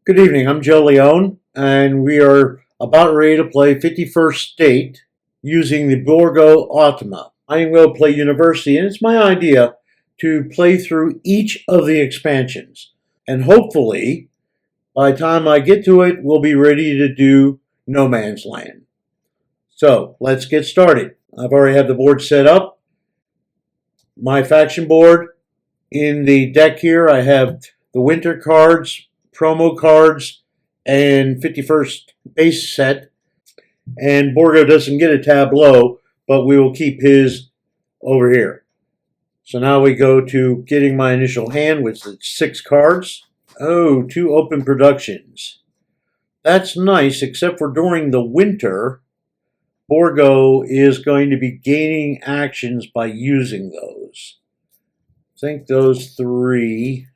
Good evening, I'm Joe Leone, and we are about ready to play 51st State using the Borgo automat. I am going to play University, and it's my idea to play through each of the expansions. And hopefully, by the time I get to it, we'll be ready to do No Man's Land. So, let's get started. I've already had the board set up. My faction board. In the deck here, I have the winter cards, promo cards, and 51st base set. And Borgo doesn't get a tableau, but we will keep his over here. So now we go to getting my initial hand, which is 6 cards. Oh, 2 open productions. That's nice, except for during the winter, Borgo is going to be gaining actions by using those. I think those 3.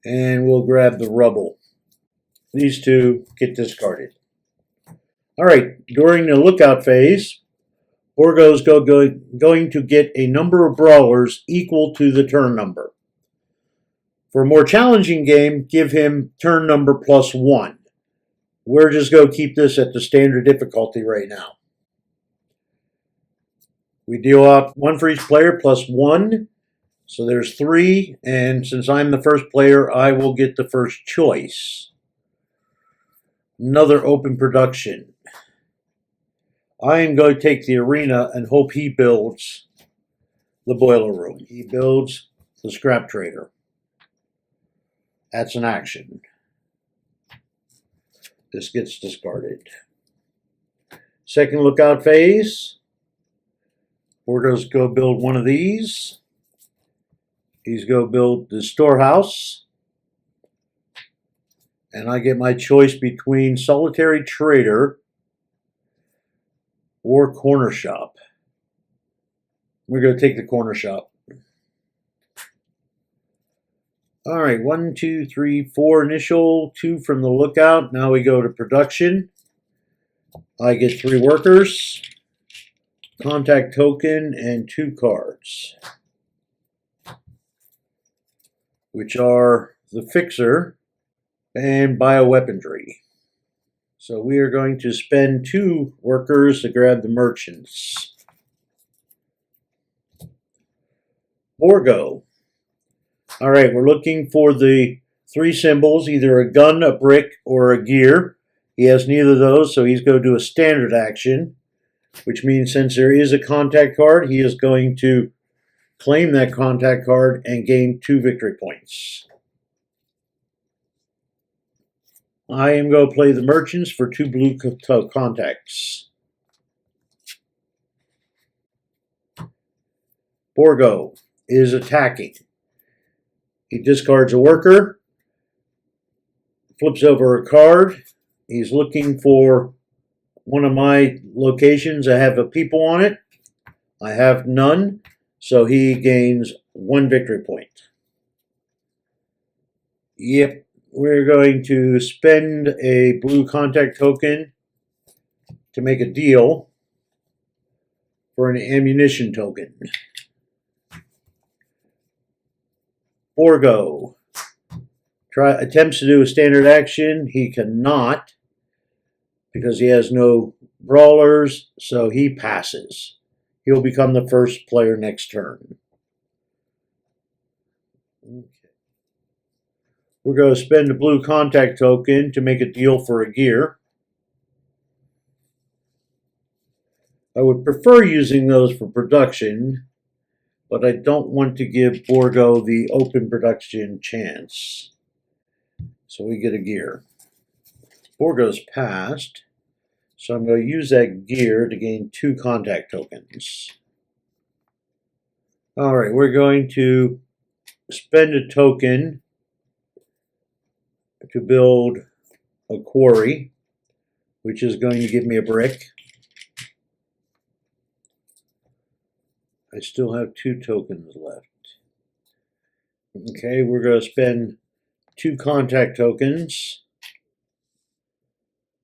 And we'll grab the rubble. These 2 get discarded. All right, during the lookout phase, Borgo's going to get a number of brawlers equal to the turn number. For a more challenging game, give him turn number +1. We're just going to keep this at the standard difficulty right now. We deal out 1 for each player +1. So there's 3, and since I'm the first player, I will get the first choice. Another open production. I am going to take the arena and hope he builds the boiler room. He builds the scrap trader. That's an action. This gets discarded. Second lookout phase. Borgo's go build one of these. He's going to build the storehouse. And I get my choice between solitary trader or corner shop. We're going to take the corner shop. All right, 1, 2, 3, 4 initial, 2 from the lookout. Now we go to production. I get 3 workers, contact token, and 2 cards, which are the fixer and bioweaponry. So we are going to spend 2 workers to grab the merchants. Borgo. All right, we're looking for the 3 symbols, either a gun, a brick, or a gear. He has neither of those, so he's going to do a standard action, which means since there is a contact card, he is going to claim that contact card and gain 2 victory points. I am going to play the merchants for 2 blue contacts. Borgo is attacking. He discards a worker, flips over a card. He's looking for one of my locations that have a people on it. I have none. So he gains 1 victory point. Yep, we're going to spend a blue contact token to make a deal for an ammunition token. Borgo attempts to do a standard action. He cannot because he has no brawlers, so he passes. He'll become the first player next turn. Okay. We're going to spend a blue contact token to make a deal for a gear. I would prefer using those for production, but I don't want to give Borgo the open production chance. So we get a gear. Borgo's passed. So I'm going to use that gear to gain 2 contact tokens. All right, we're going to spend a token to build a quarry, which is going to give me a brick. I still have 2 tokens left. Okay, we're going to spend 2 contact tokens.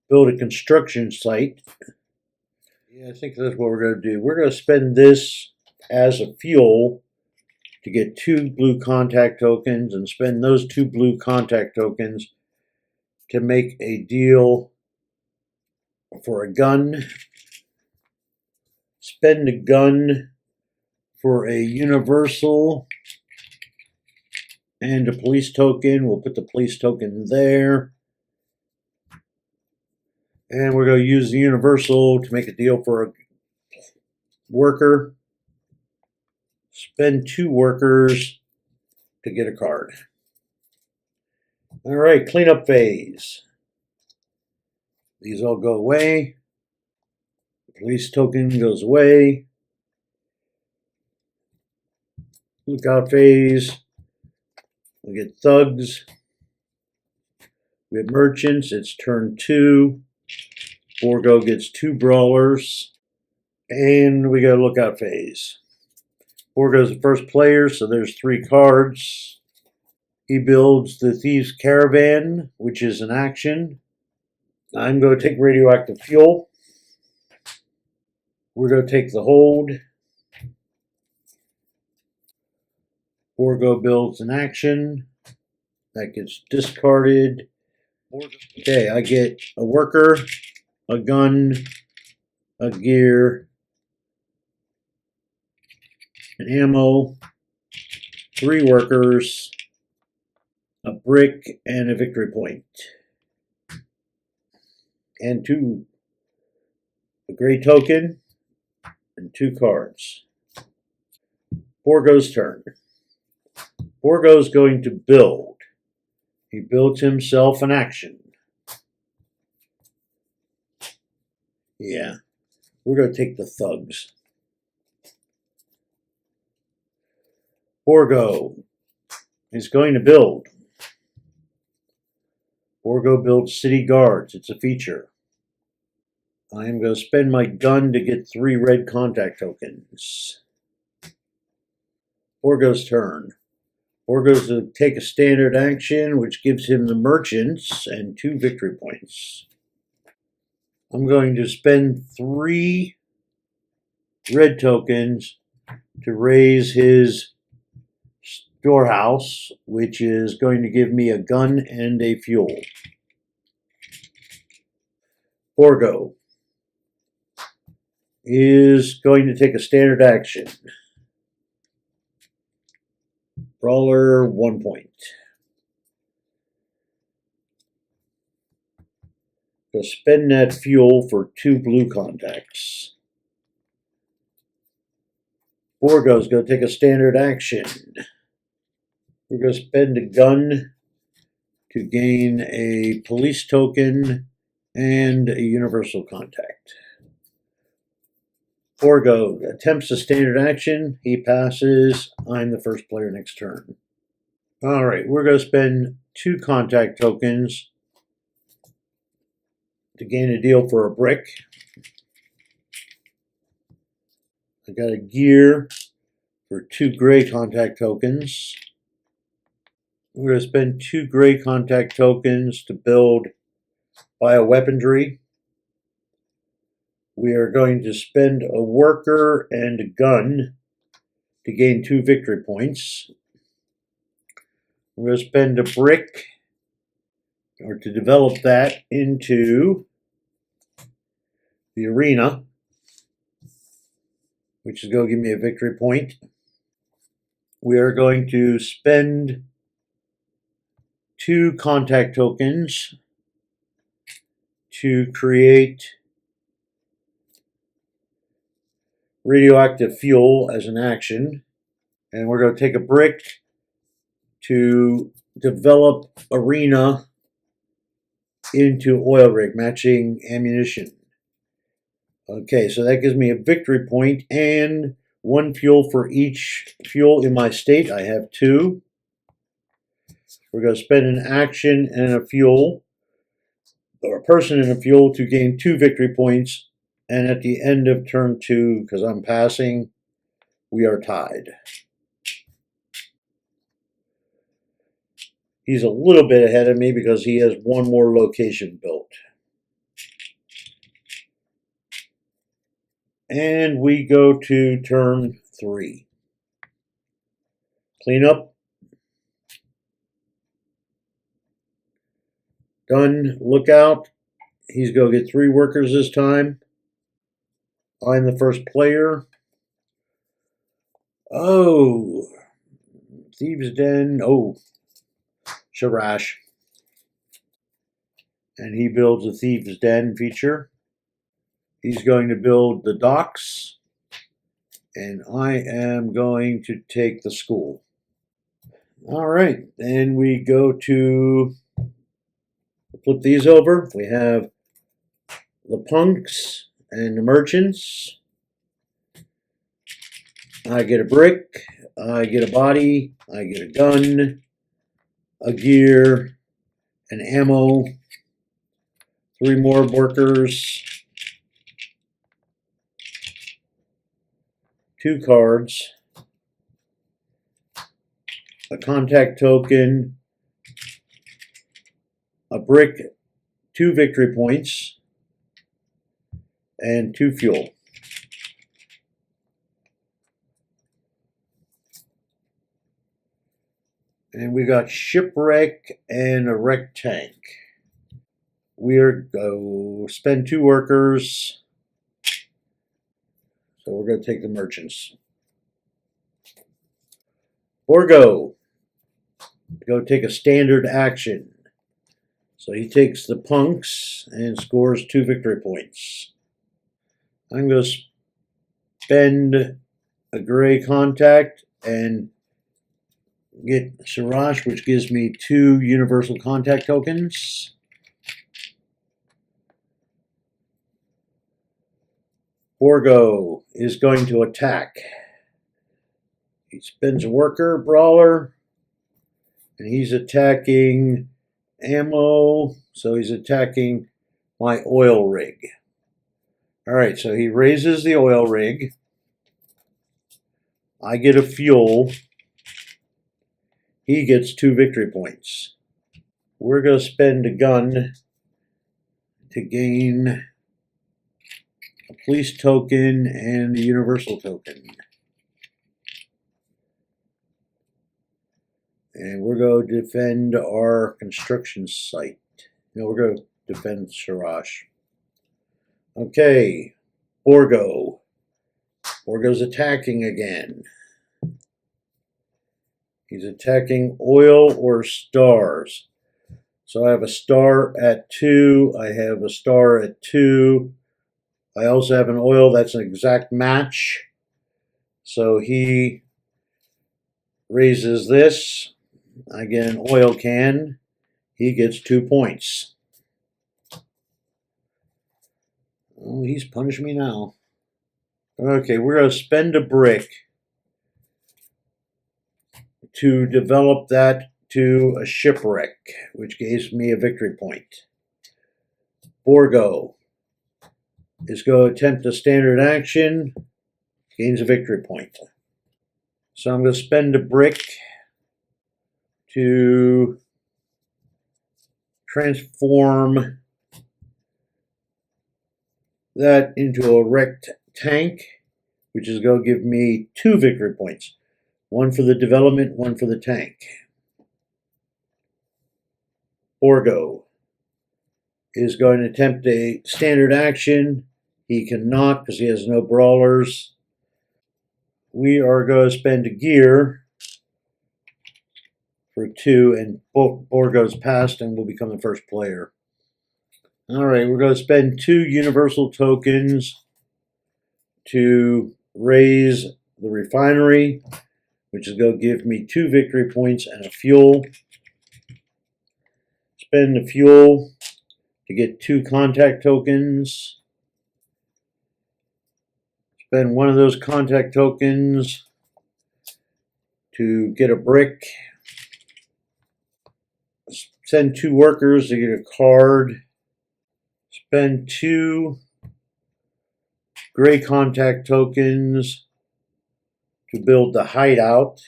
Build a construction site. Yeah, I think that's what we're going to do. We're going to spend this as a fuel to get 2 blue contact tokens and spend those 2 blue contact tokens to make a deal for a gun. Spend a gun for a universal and a police token. We'll put the police token there. And we're going to use the universal to make a deal for a worker. Spend 2 workers to get a card. All right, cleanup phase. These all go away. The police token goes away. Lookout phase. We get thugs. We have merchants. It's turn 2. Borgo gets 2 brawlers. And we got a lookout phase. Borgo's the first player, so there's 3 cards. He builds the Thieves' Caravan, which is an action. I'm going to take radioactive fuel. We're going to take the hold. Borgo builds an action. That gets discarded. Okay, I get a worker, a gun, a gear, an ammo, 3 workers, a brick, and a victory point. And a gray token, and 2 cards. Borgo's turn. Borgo's going to build. He builds himself an action. Yeah, we're going to take the thugs. Borgo is going to build. Borgo builds city guards. It's a feature. I am going to spend my gun to get 3 red contact tokens. Borgo's turn. Borgo's to take a standard action, which gives him the merchants and 2 victory points. I'm going to spend 3 red tokens to raise his storehouse, which is going to give me a gun and a fuel. Borgo is going to take a standard action. Brawler, 1 point. So spend that fuel for 2 blue contacts. Borgo's going to take a standard action. We're going to spend a gun to gain a police token and a universal contact. Borgo attempts a standard action. He passes. I'm the first player next turn. All right, we're going to spend 2 contact tokens to gain a deal for a brick. I got a gear for 2 gray contact tokens. We're going to spend 2 gray contact tokens to build bioweaponry. We are going to spend a worker and a gun to gain 2 victory points. We're going to spend a brick or to develop that into the arena, which is going to give me a victory point. We are going to spend 2 contact tokens to create radioactive fuel as an action. And we're going to take a brick to develop arena into oil rig, matching ammunition. Okay, so that gives me a victory point and 1 fuel for each fuel in my state. I have 2. We're going to spend an action and a fuel, or a person and a fuel, to gain 2 victory points. And at the end of turn 2, because I'm passing, we are tied. He's a little bit ahead of me because he has 1 more location built. And we go to turn 3. Clean up. Done. Lookout. He's going to get 3 workers this time. I'm the first player. Oh, Thieves' Den. Oh, Sharash. And he builds a Thieves' Den feature. He's going to build the docks. And I am going to take the school. All right, then we go to flip these over. We have the punks and the merchants. I get a brick, I get a body, I get a gun, a gear, an ammo, 3 more workers, 2 cards, a contact token, a brick, 2 victory points, and 2 fuel. And we got shipwreck and a wreck tank. We're go spend 2 workers. So we're going to take the merchants. Borgo. Go take a standard action. So he takes the punks and scores 2 victory points. I'm going to spend a gray contact and get Siraj, which gives me 2 universal contact tokens. Borgo is going to attack. He spends a worker, brawler, and he's attacking ammo, so he's attacking my oil rig. All right, so he raises the oil rig. I get a fuel. He gets 2 victory points. We're going to spend a gun to gain a police token and a universal token. And we're going to defend our construction site. No, we're going to defend Sharash. Okay, Borgo. Borgo's attacking again. He's attacking oil or stars. So I have a star at 2. I have a star at 2. I also have an oil that's an exact match. So he raises this. I get an oil can. He gets 2 points. Oh, he's punished me now. Okay, we're going to spend a brick to develop that to a shipwreck, which gives me a victory point. Borgo is going to attempt a standard action, gains a victory point. So I'm going to spend a brick to transform that into a wrecked tank, which is going to give me 2 victory points. 1 for the development, 1 for the tank. Borgo is going to attempt a standard action. He cannot because he has no brawlers. We are going to spend a gear for 2, and Borgo's passed and will become the first player. All right, we're going to spend 2 universal tokens to raise the refinery, which is going to give me 2 victory points and a fuel. Spend the fuel to get 2 contact tokens. Spend 1 of those contact tokens to get a brick. Send 2 workers to get a card. Spend 2 gray contact tokens to build the hideout.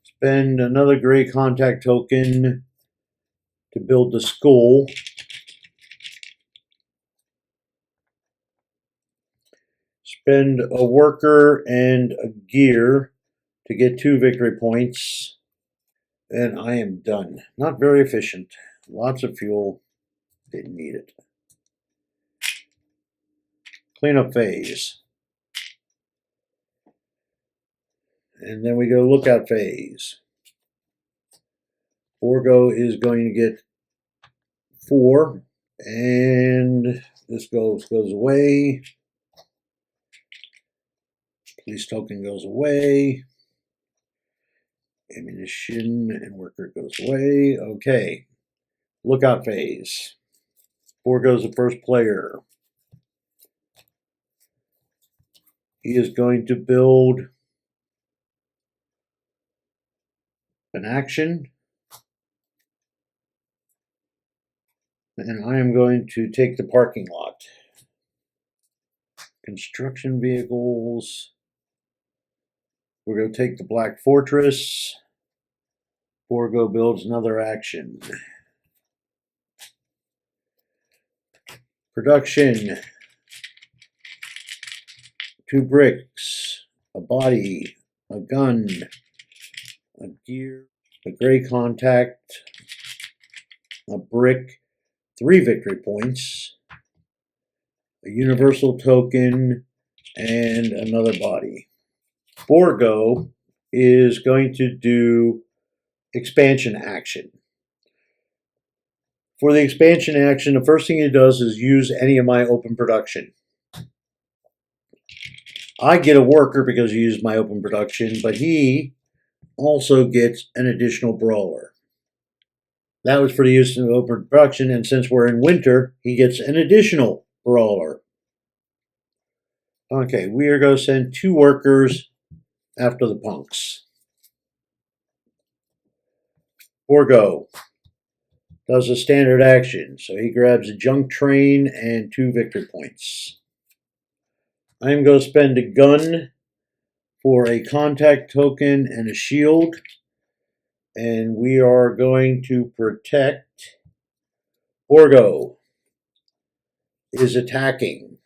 Spend another gray contact token to build the school. Spend a worker and a gear to get 2 victory points, and I am done. Not very efficient. Lots of fuel. Didn't need it. Cleanup phase. And then we go lookout phase. Borgo is going to get 4, and this goes away. Police token goes away. Ammunition and worker goes away. Okay. Lookout phase. Borgo's the first player. He is going to build an action. And I am going to take the parking lot. Construction vehicles. We're going to take the Black Fortress. Borgo builds another action. Production. 2 bricks, a body, a gun, a gear, a gray contact, a brick, 3 victory points, a universal token, and another body. Borgo is going to do expansion action. For the expansion action, the first thing he does is use any of my open production. I get a worker because he used my open production, but he also gets an additional brawler. That was for the use of open production, and since we're in winter, he gets an additional brawler. Okay, we are going to send 2 workers after the punks. Borgo does a standard action, so he grabs a junk train and 2 victory points. I'm going to spend a gun for a contact token and a shield, and we are going to protect. Borgo is attacking.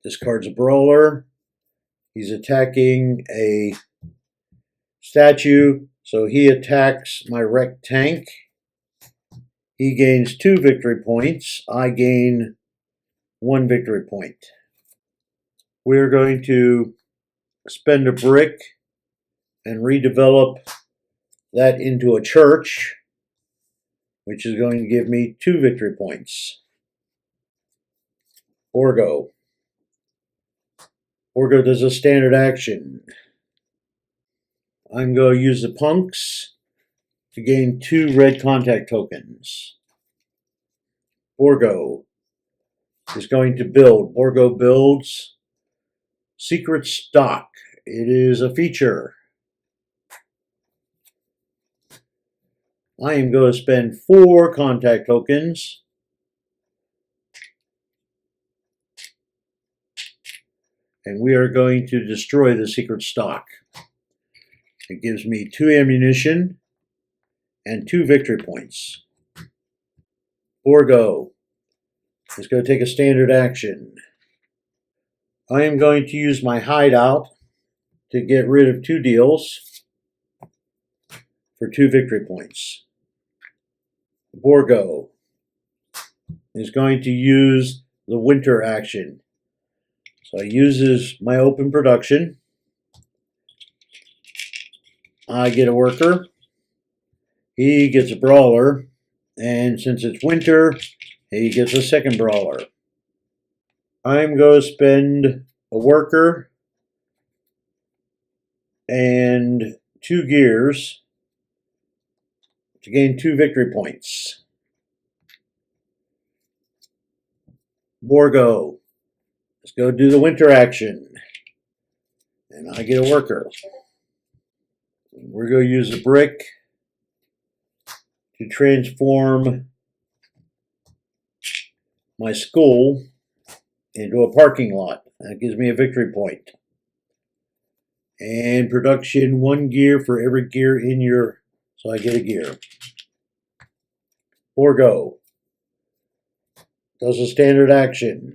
Discards a brawler. He's attacking a statue, so he attacks my wrecked tank. He gains 2 victory points. I gain 1 victory point. We're going to spend a brick and redevelop that into a church, which is going to give me 2 victory points. Borgo. Borgo does a standard action. I'm going to use the punks to gain 2 red contact tokens. Borgo is going to build. Borgo builds secret stock. It is a feature. I am going to spend 4 contact tokens. And we are going to destroy the secret stock. It gives me 2 ammunition and 2 victory points. Borgo is going to take a standard action. I am going to use my hideout to get rid of 2 deals for 2 victory points. Borgo is going to use the winter action. So he uses my open production. I get a worker. He gets a brawler. And since it's winter, he gets a second brawler. I'm going to spend a worker and 2 gears to gain 2 victory points. Borgo, let's go do the winter action. And I get a worker. We're going to use a brick to transform my school into a parking lot. That gives me a victory point. And production, 1 gear for every gear in your, so I get a gear. Borgo does a standard action.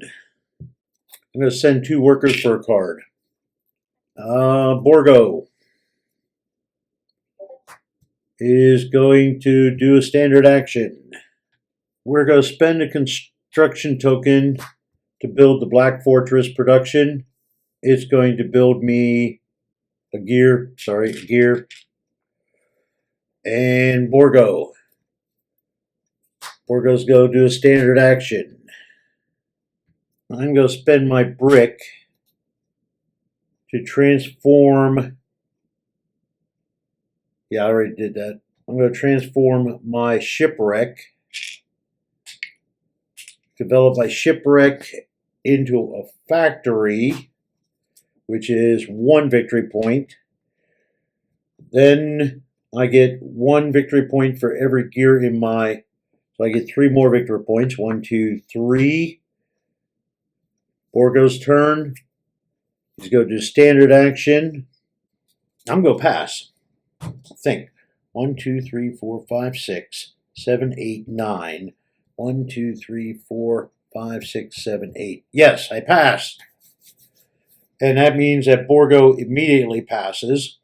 I'm going to send 2 workers for a card. Borgo is going to do a standard action. We're going to spend a construction token to build the Black Fortress production. It's going to build me a gear. And Borgo's going to do a standard action. I'm going to spend my brick to transform. Yeah, I already did that. I'm going to transform my shipwreck, develop my shipwreck into a factory, which is 1 victory point. Then I get 1 victory point for every gear in my, so I get 3 more victory points. 1, 2, 3. Borgo's turn. He's going to do standard action. I'm going to pass. Think. 1, 2, 3, 4, 5, 6, 7, 8, 9. 1, 2, 3, 4, 5, 6, 7, 8. Yes, I passed. And that means that Borgo immediately passes.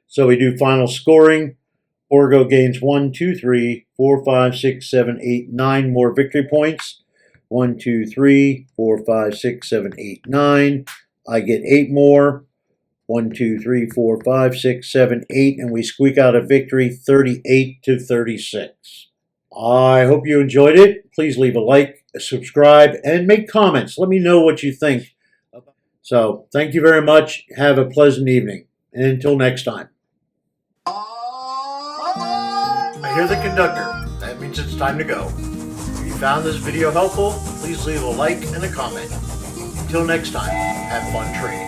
So we do final scoring. Borgo gains 1, 2, 3, 4, 5, 6, 7, 8, 9 more victory points. 1, 2, 3, 4, 5, 6, 7, 8, 9. I get 8 more. 1, 2, 3, 4, 5, 6, 7, 8, and we squeak out a victory, 38-36. I hope you enjoyed it. Please leave a like, subscribe, and make comments. Let me know what you think. So, thank you very much. Have a pleasant evening. And until next time. I hear the conductor. That means it's time to go. If you found this video helpful, please leave a like and a comment. Until next time, have fun trading.